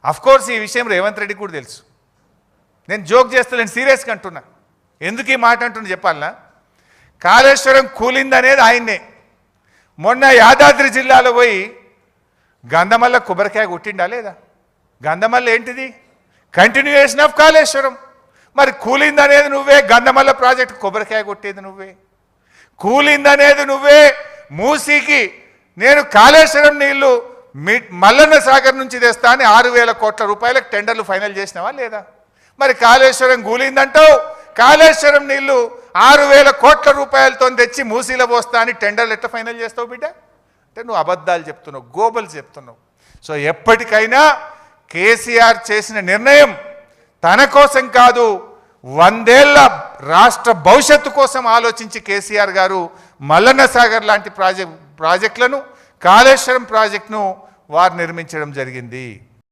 Of course ఈ విషయం రేవంత్ రెడ్డి కూడా తెలుసు. నేను జోక్ చేస్తలేను, సీరియస్గా అంటున్నా. ఎందుకు ఈ మాట అంటున్నా చెప్పాలనా? కాళేశ్వరం కూలిందనేది ఆయన్నే. మొన్న యాదాద్రి జిల్లాలో పోయి గంధమల్ల కొబ్బరికాయ కొట్టిండా లేదా? గంధమల్ల ఏంటిది? Continuation of Kaleshwaram. మరి కూలిందనేది నువ్వే, గంధమల్ల ప్రాజెక్టు కొబ్బరికాయ కొట్టేది నువ్వే, కూలిందనేది నువ్వే. మూసీకి నేను కాళేశ్వరం నీళ్లు మల్లన్న సాగర్ నుంచి తెస్తా అని 6,000 కోట్ల రూపాయలకు టెండర్లు ఫైనల్ చేసినావా లేదా? మరి కాళేశ్వరం కూలిందంటావు, కాళేశ్వరం నీళ్లు 6,000 కోట్ల రూపాయలతో తెచ్చి మూసీలో పోస్తా అని టెండర్లు ఎట్లా ఫైనల్ చేస్తావు బిడ్డ? అంటే నువ్వు అబద్ధాలు చెప్తున్నావు, గోబలు చెప్తున్నావు. సో ఎప్పటికైనా కేసీఆర్ చేసిన నిర్ణయం తన కోసం కాదు, 100 ఏళ్ల రాష్ట్ర భవిష్యత్తు కోసం ఆలోచించి కేసీఆర్ గారు మల్లన్న సాగర్ లాంటి ప్రాజెక్టులను, కాళేశ్వరం ప్రాజెక్టును వారు నిర్మించడం జరిగింది.